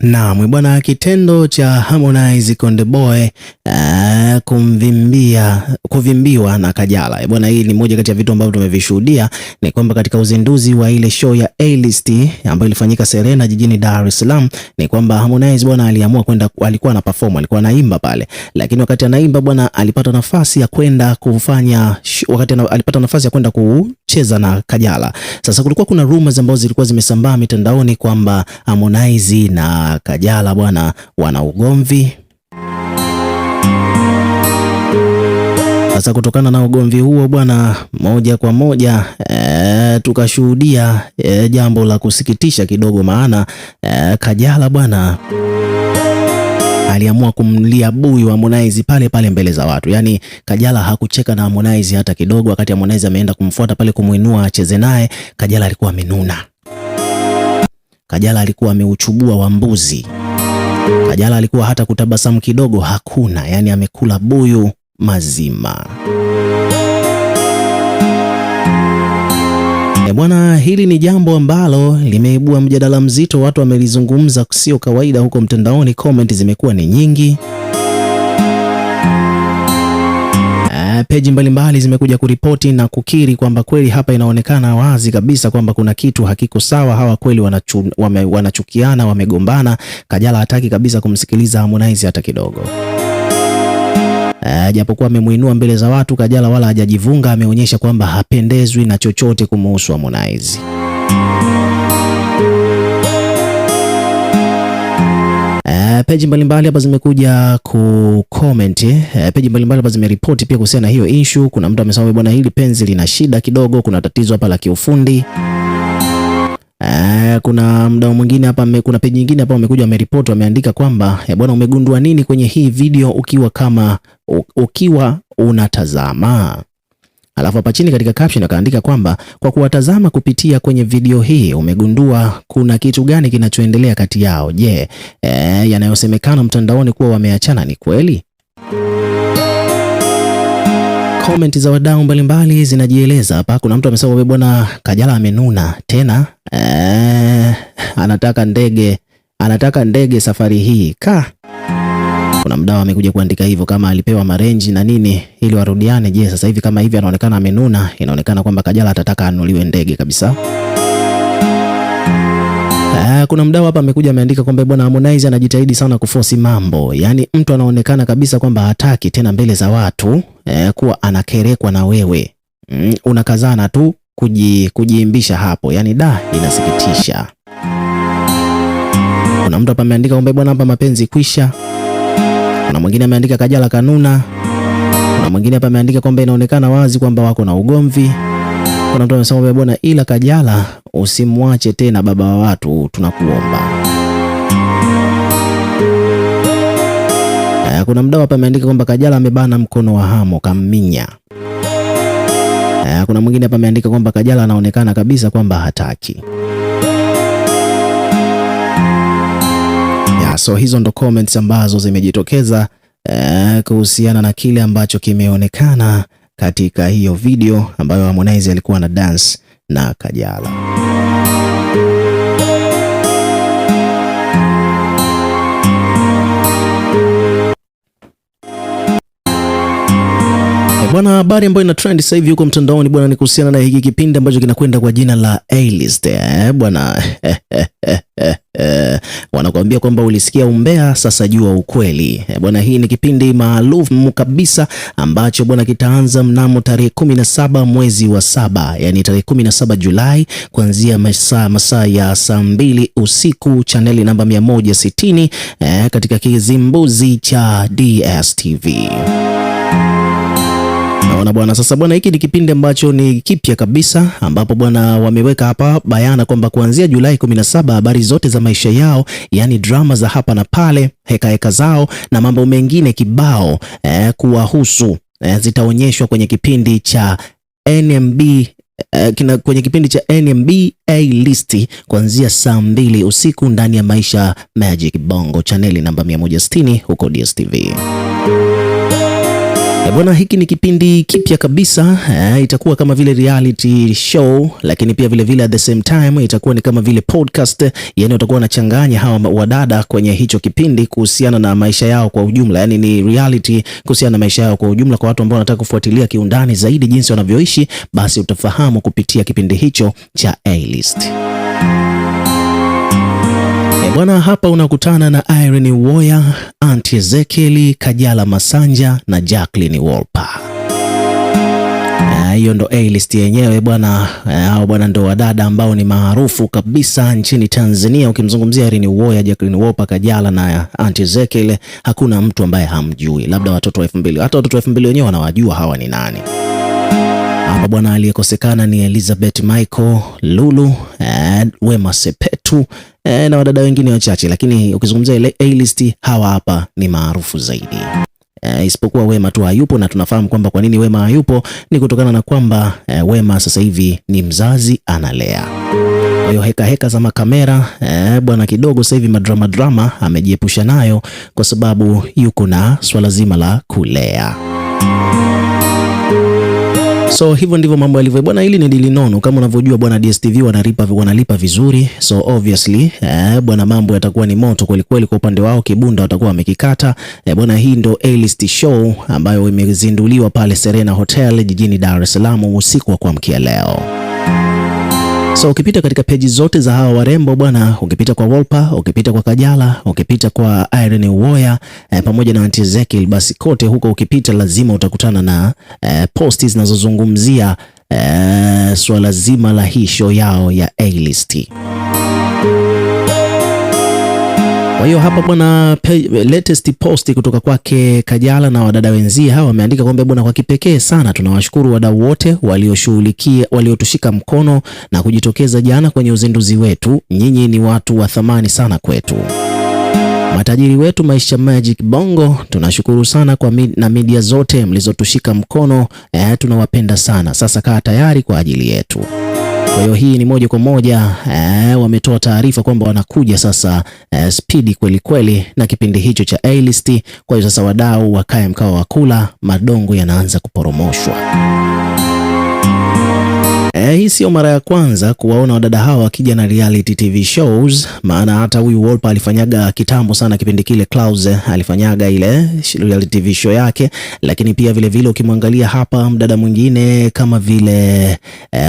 Naam bwana, kitendo cha Harmonize Konde Boy kuvimbiwa na Kajala bwana, hii ni moja kati ya vitu ambavyo tumevishuhudia. Ni kwamba katika uzinduzi wa ile show ya A-List ambayo ilifanyika Serena jijini Dar es Salaam, ni kwamba Harmonize bwana aliamua kwenda, alikuwa na perform, alikuwa anaimba pale, lakini wakati anaimba bwana alipata nafasi ya kwenda kucheza na Kajala. Sasa kulikuwa kuna rumors ambazo zilikuwa zimesambaa mitandaoni kwamba Harmonize na Kajala bwana wana ugomvi. Sasa kutokana na ugomvi huo bwana, moja kwa moja tukashuhudia jambo la kusikitisha kidogo, maana Kajala bwana aliamua kumlia buyu Harmonize pale pale mbele za watu. Yaani Kajala hakucheka na Harmonize hata kidogo. Wakati Harmonize ameenda kumfuata pale kumuinua acheze naye, Kajala alikuwa amenuna. Kajala alikuwa ameuchubua wa mbuzi. Kajala alikuwa hata kutabasamu kidogo hakuna, yani amekula buyu mazima. Bwana, hili ni jambo ambalo limeibua mjadala mzito, watu wamelizungumza sio kawaida huko mtandaoni, comment zimekuwa ni nyingi. Peji mbalimbali zimekuja kuripoti na kukiri kwamba kweli hapa inaonekana wazi kabisa kwamba kuna kitu hakiko sawa. Hawa kweli wanachukiana, wamegombana. Kajala hataki kabisa kumsikiliza Harmonize hata kidogo. Japokuwa amemuinua mbele za watu, Kajala wala hajajivunga, ameonyesha kwamba hapendezwi na chochote kumuhusu Harmonize. Peji mbalimbali hapa zimekuja kucomment, peji mbalimbali hapa zimeripoti pia kuhusiana na hiyo issue. Kuna mtu amesema bwana, hili penzi lina shida kidogo, kuna tatizo hapa la kiufundi. Kuna mdau mwingine hapa, kuna peji nyingine hapa wamekuja wameripoti, wameandika kwamba bwana, umegundua nini kwenye hii video ukiwa unatazama? Alafu hapa chini katika caption akaandika kwamba kwa kuwatazama kupitia kwenye video hii umegundua kuna kitu gani kinachoendelea kati yao. Je, yanayosemekana mtandaoni kuwa wameachana ni kweli? Comment za wadau mbalimbali zinajieleza hapa. Kuna mtu amesema bwana, Kajala amenuna tena, anataka ndege safari hii Kuna mdau amekuja kuandika hivyo, kama alipewa marenji na nini ili warudiane. Je, sasa hivi kama hivi anaonekana amenuna, inaonekana kwamba Kajala atataka anuliwe ndege kabisa. Kuna mdau hapa amekuja ameandika kwamba bwana, Harmonize anajitahidi sana kuforce mambo. Yaani mtu anaonekana kabisa kwamba hataki tena mbele za watu kuwa anakerekwa na wewe. Unakazana tu kujiimbisha hapo. Yaani inasikitisha. Kuna mtu hapa ameandika kwamba bwana, hapa mapenzi kwisha. Kuna mwingine ameandika Kajala kanuna. Kuna mwingine hapa ameandika kwamba inaonekana wazi kwamba wako na ugomvi. Kuna mtu amesema bwana, ila Kajala usimwache tena baba wa watu, tunakuomba. Kuna mdau hapa ameandika kwamba Kajala amebana mkono wa Hamo kamminya. Kuna mwingine hapa ameandika kwamba Kajala anaonekana kabisa kwamba hataki. So hizo ndo comments ambazo zimejitokeza kuhusiana na kile ambacho kimeonekana katika hiyo video ambayo Harmonize alikuwa na dance na Kajala. Bwana, habari ambayo ina trend sasa hivi huko mtandaoni bwana, ni kuhusiana na hiki kipindi ambacho kinakwenda kwa jina la A-List. Bwana wanakuambia kwamba ulisikia umbea, sasa jua ukweli. Bwana, hii ni kipindi maalum kabisa ambacho bwana kitaanza mnamo tarehe 17 mwezi wa 7, yani tarehe 17 Julai, kuanzia masaa ya saa 2 usiku, chaneli namba 160 katika kizimbuzi cha DSTV. Naona bwana, sasa bwana, hiki ni kipindi ambacho ni kipya kabisa, ambapo bwana wameweka hapa bayana kwamba kuanzia Julai 17 habari zote za maisha yao, yani drama za hapa na pale, heka zao na mambo mengine kibao kuwahusu zitaonyeshwa kwenye kipindi cha NMB kwenye kipindi cha NMB A-List kuanzia saa 2 usiku ndani ya Maisha Magic Bongo, chaneli namba 160 huko DSTV. Bwana, hiki ni kipindi kipya kabisa. Itakuwa kama vile reality show, lakini pia vile vile at the same time itakuwa ni kama vile podcast. Yani utakuwa unachanganya hawa wadada kwenye hicho kipindi kuhusiana na maisha yao kwa ujumla. Yani ni reality kuhusiana na maisha yao kwa ujumla. Kwa watu ambao wanataka kufuatilia kiundani zaidi jinsi wanavyoishi, basi utafahamu kupitia kipindi hicho cha A-List. Bwana, hapa unakutana na Irene Uwoya, Auntie Ezekiel, Kajala Masanja na Jacqueline Wolper. Hiyo ndo A-List yenyewe bwana. Hao bwana ndo wadada ambao ni maarufu kabisa nchini Tanzania. Ukimzungumzia Irene Uwoya, Jacqueline Wolper, Kajala na Auntie Ezekiel, hakuna mtu ambaye hamjui, labda watoto wa 2000. Hata watoto wa 2000 wenyewe wanawajua hawa ni nani. Hapa bwana, aliyekosekana ni Elizabeth Michael, Lulu, Wema Sepetu na wadada wengine wachache, lakini ukizungumzia ile A-List hawa hapa ni maarufu zaidi. Isipokuwa Wema tu hayupo, na tunafahamu kwamba kwa nini Wema hayupo ni kutokana na kwamba Wema sasa hivi ni mzazi, analea. Kwa hiyo heka za makamera bwana, kidogo sasa hivi madrama amejiepusha nayo kwa sababu yuko na swala zima la kulea. So hivyo ndivyo mambo yalivyo bwana. Hili ni dili nono kama unavyojua bwana, DStv wanalipa vizuri. So obviously bwana, mambo yatakuwa ni moto kweli kweli kwa upande wao. Kibunda watakuwa wamekikata bwana. Hii ndo A-List show ambayo imezinduliwa pale Serena Hotel jijini Dar es Salaam usiku wa kuamkia leo. So ukipita katika peji zote za hawa warembo bwana, ukipita kwa Wolper, ukipita kwa Kajala, ukipita kwa Irene Uwoya pamoja na Auntie Ezekiel, basi kote huko ukipita lazima utakutana na posti zinazozungumzia swala zima la hii show yao ya A-List. Kwa hiyo hapa bwana, latest post kutoka kwake Kajala na wadada wenzie hawa wameandika kwamba bwana, kwa kipekee sana tunawashukuru wadau wote waliotushika mkono na kujitokeza jana kwenye uzinduzi wetu. Nyinyi ni watu wa thamani sana kwetu. Matajiri wetu Maisha Magic Bongo, tunashukuru sana na media zote mlizotushika mkono. Tunawapenda sana. Sasa kaa tayari kwa ajili yetu. Kwa hiyo hii ni moja kwa moja wametoa taarifa kwamba wanakuja sasa spidi kweli kweli na kipindi hicho cha A-List. Kwa hiyo sasa wadau wakae mkao wa kula, madongo yanaanza kuporomoshwa. Hii sio mara ya kwanza kuwaona wadada hawa wakija na reality TV shows, maana hata huyu Wolper alifanyaga kitambo sana kipindi kile, Klaus alifanyaga ile reality TV show yake. Lakini pia vile vile ukimwangalia hapa mdada mwingine kama vile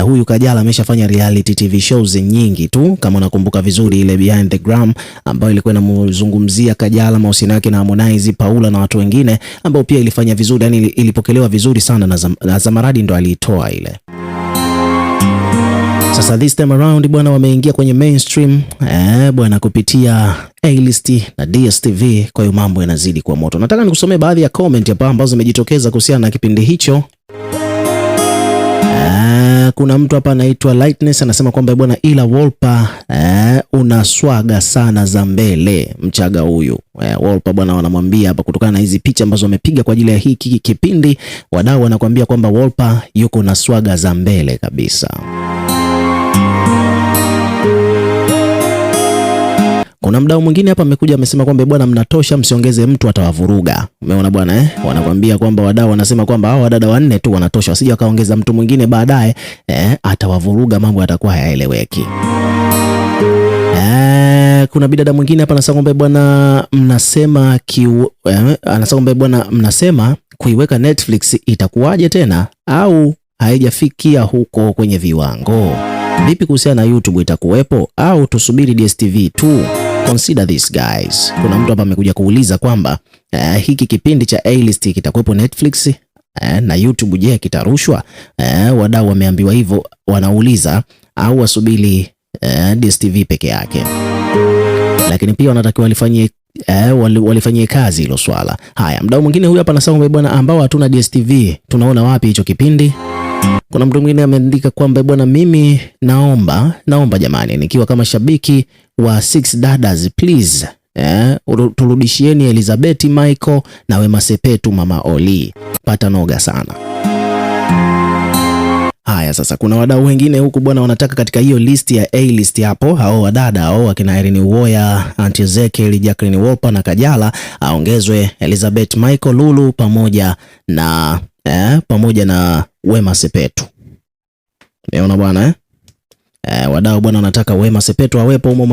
huyu Kajala ameshafanya reality TV shows nyingi tu, kama unakumbuka vizuri ile Behind the Gram ambayo ilikuwa inamzungumzia Kajala, mahusiano yake na Harmonize, Paula na watu wengine, ambao pia ilifanya vizuri, yani ilipokelewa vizuri sana na Zamaradi ndo aliitoa ile. Sasa this time around bwana, wameingia kwenye mainstream bwana kupitia A-List na DStv. Kwa hiyo mambo yanazidi kwa moto. Nataka nikusomee baadhi ya comment hapa ambazo zimejitokeza kuhusiana na kipindi hicho. Kuna mtu hapa anaitwa Lightness anasema kwamba bwana, ila Wolper unaswaga sana za mbele mchaga huyu. Wolper bwana, wanamwambia hapa kutokana na hizi picha ambazo wamepiga kwa ajili ya hiki kipindi, wadau wanakuambia kwamba Wolper yuko na swaga za mbele kabisa. Kuna mdau mwingine hapa amekuja amesema kwamba bwana, mnatosha, msiongeze mtu atawavuruga. Umeona bwana wanakuambia kwamba wadau wanasema kwamba hao wadada wanne tu wanatosha, wasije wakaongeza mtu mwingine baadaye atawavuruga, mambo yatakuwa hayaeleweki. Kuna bidada mwingine hapa anasema kwamba bwana, mnasema kuiweka Netflix itakuwaje tena, au haijafikia huko kwenye viwango? Vipi kuhusiana na YouTube, itakuwepo au tusubiri DStv tu? Consider this guys. Kuna mtu hapa amekuja kuuliza kwamba hiki kipindi cha A-List kitakuwepo Netflix na YouTube, je, kitarushwa? Wadau wameambiwa hivyo, wanauliza au wasubiri DStv peke yake. Lakini pia wanatakiwa walifanyie kazi hilo swala. Haya, mdau mwingine huyu hapa anasema bwana, ambao hatuna DStv tunaona wapi hicho kipindi? Kuna mtu mwingine ameandika kwamba bwana, mimi naomba jamani, nikiwa kama shabiki wa Six Dadas please turudishieni Elizabeth Michael na Wema Sepetu, Mama Oli, pata noga sana. Haya sasa, kuna wadau wengine huku bwana wanataka katika hiyo list ya A list hapo, hao wadada hao akina Irene Uwoya, Aunty Ezekiel, Jacqueline Wolper na Kajala, aongezwe Elizabeth Michael Lulu pamoja na Wema Sepetu. Umeona bwana wadau bwana wanataka Wema Sepetu awepo humo,